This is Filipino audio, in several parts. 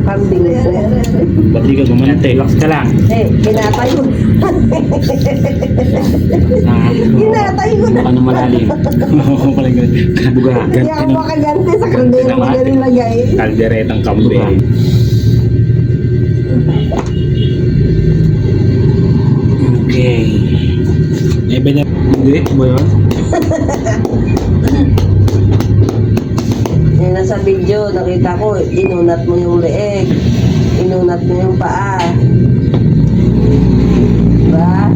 kambing. Ba't di ka gumanate? Relax ka lang. Kinatay ko. Kinatay ko na. Ano malalim? Buga. Hindi ako makaganti sa kaldero ko na nilagay. Kalderetang kambing. Okay. Hindi ba yun? Yung nasa video, nakita ko, inunat mo yung leeg. Inunat mo yung paa. Diba?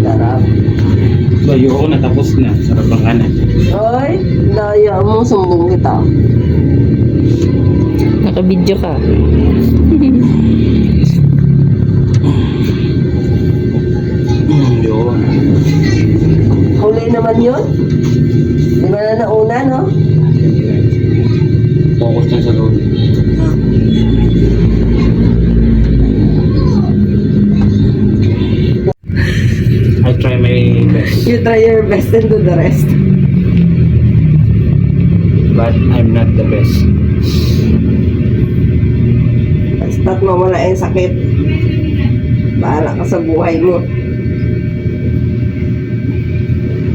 Sarap. Layo ako na, tapos na. Sarap ang kanan. Oy, laya mo, sumbong kita. Naka-video ka. Yun. Huli naman yun. Di ba na nauna, no? Focus na sa loob. I try my best. You try your best and do the rest. But I'm not the best. Basta't mawala yung sakit. Bahala ka sa buhay mo.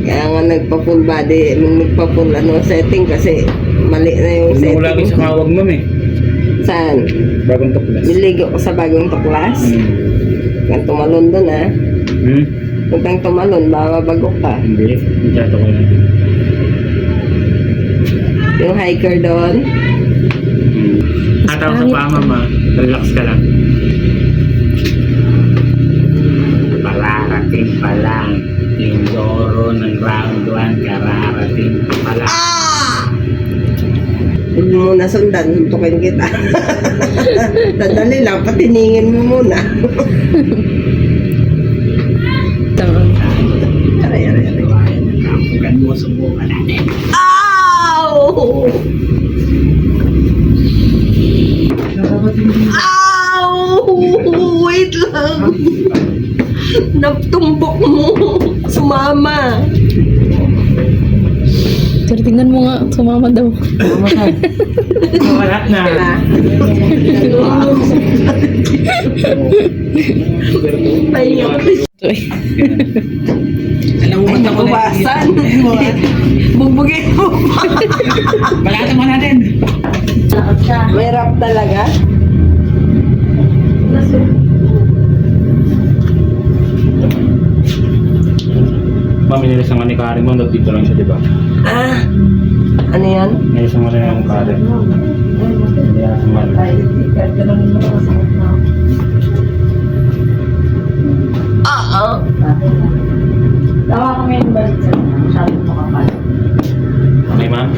Kaya nga nagpa-full body, nagpa-full setting kasi mali na yung Huwag mo lagi setting. sa kawag ma'am eh. Saan? Bagong tuklas. Niligo ko sa bagong tuklas. Kung tumalon doon Kung tang tumalon, babagok ka. Hindi. Masyado ko lang. Yung hiker doon. Ataw sa paa mama. Relax ka lang. Palarating pa lang. Yung Zoro ng round 1 kararating pa lang. Huwag mo muna sundan, suntukin kita. Sandali lang, patiningin mo muna. Aray, aray, aray. Huwag mo subukan natin. Ow! Ow! Wait lang. Natumbok mo. Sumama. Pero tingnan mo nga, sumama daw. Wala na. Pahinga. Alam mo Ay, nakubasan. Bugbugin mo pa. Balatan mo natin. May rap talaga. Mami, nilasang nga ni Karen mo. Dito lang siya, di ba? Ano yan? Nilasang nga ni Karen. Nilasang nga ni Tawa kami yung balik sa masyado makapal. Okay, ma'am?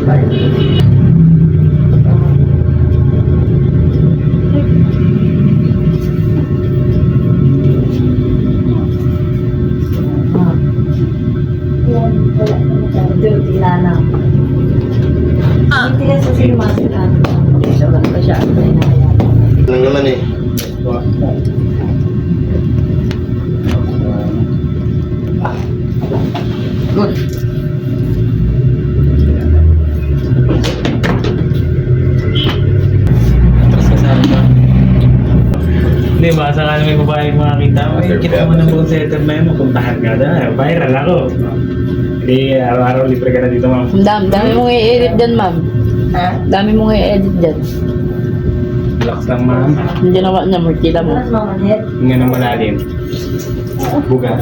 Yan, wala na masyado. Dirty na lang. Hindi ka sa sinumasin natin. Siya lang pa siya. Lang naman eh. Good. Tapos kasama ba? Hindi ba? Saka na may babae makakita mo. Kita mo ng buong setter na yun. Mapuntahan ka na. Viral ako. Hindi, araw-araw libre ka na dito, ma'am. Dami mong i-edit dyan, ma'am. Ha? Dami mong i-edit dyan. Relax lang, ma'am. Hindi naman niya, kita mo. Mas mamanhit. Hinga ng malalim. Buga.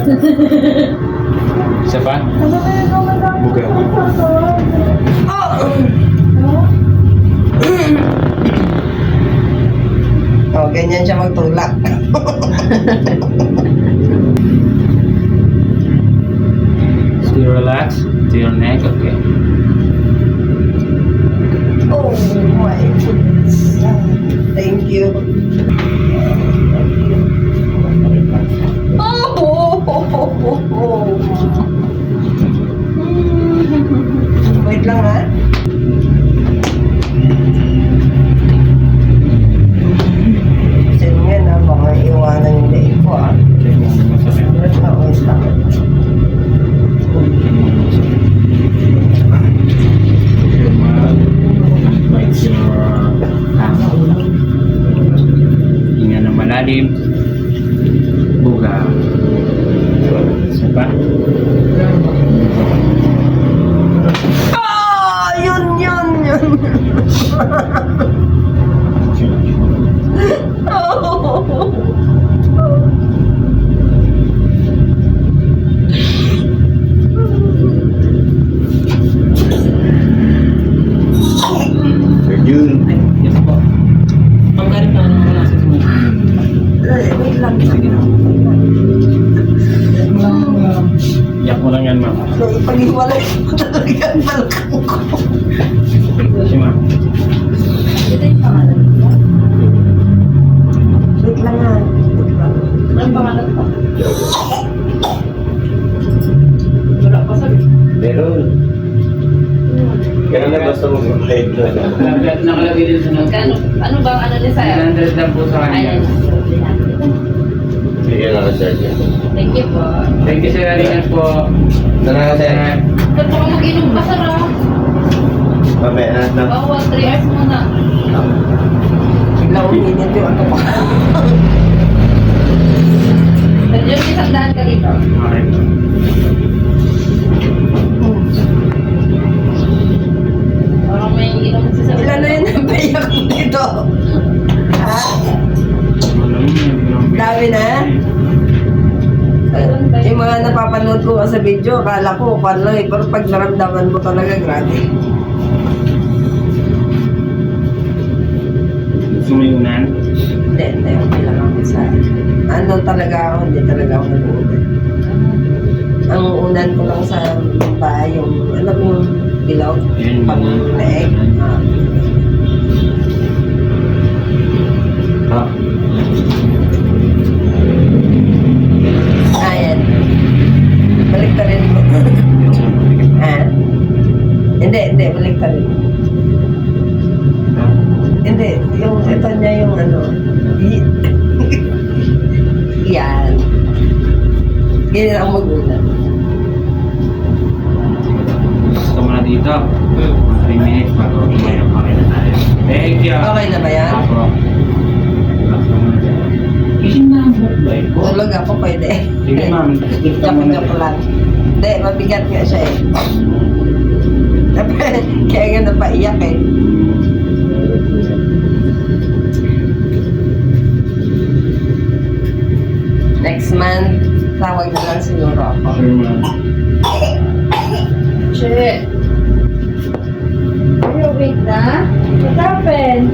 Isa pa? Buga. Oh, ganyan siya magtulak. Still relax to your neck, okay. Oh my goodness. Thank you. Oh! Wait lang ha. Kasi nga na, baka iwanan yung leeg ko ha. Wait lang. Talagang balakang ko. Si ma'am. Ito yung pangalan mo. Wait lang nga. Wait lang. Anong pangalan mo? Wala pa sabi. Meron. Kaya na basta mag-hide na. Nakalagay din sa Magkano? Ano bang ano niya sa'yo? 900 lang po sa kanya. Ayan. Sige na sir. Thank you po. Thank you sir, Aringan po. Tara sir. Ba't baka mag-inom pa, Sarah? Mamaya na. Bawal, 3 hours muna. Bigla uminit yung ano pa. Nandiyan yung isang daan ka dito. Okay. Parang may inom si Sarah. Ilan na yun ang payak ko dito? Ha? Dami na? Yung mga napapanood ko sa video, akala ko kung lang eh. Pero pag naramdaman mo talaga, grabe. Gusto mo yung unan? Hindi, okay lang ako sa... Ano talaga ako, hindi talaga ako nag-uunan. Ang unan ko lang sa bahay, yung, alam mo yung bilog, Yan, pang-leeg. Ah. Ayan. Balik ka rin mo. Ha? Hindi, balik ka rin. Hindi, yung ito niya yung ano. Yan. Ganyan ako mag-unan. Gusto mo na dito? 3 minutes bago umayaw. Okay na tayo. Thank you. Okay na ba yan? Apo. Relax ka muna dyan. Gising na ang buklay ko. Tulog ako pwede. Sige ma'am. Joke lang. Hindi, mabigat nga siya eh. Kaya nga napaiyak eh. Next month, tawag na lang siguro ako. Sure ma'am. Shit. Are you awake na? What happened?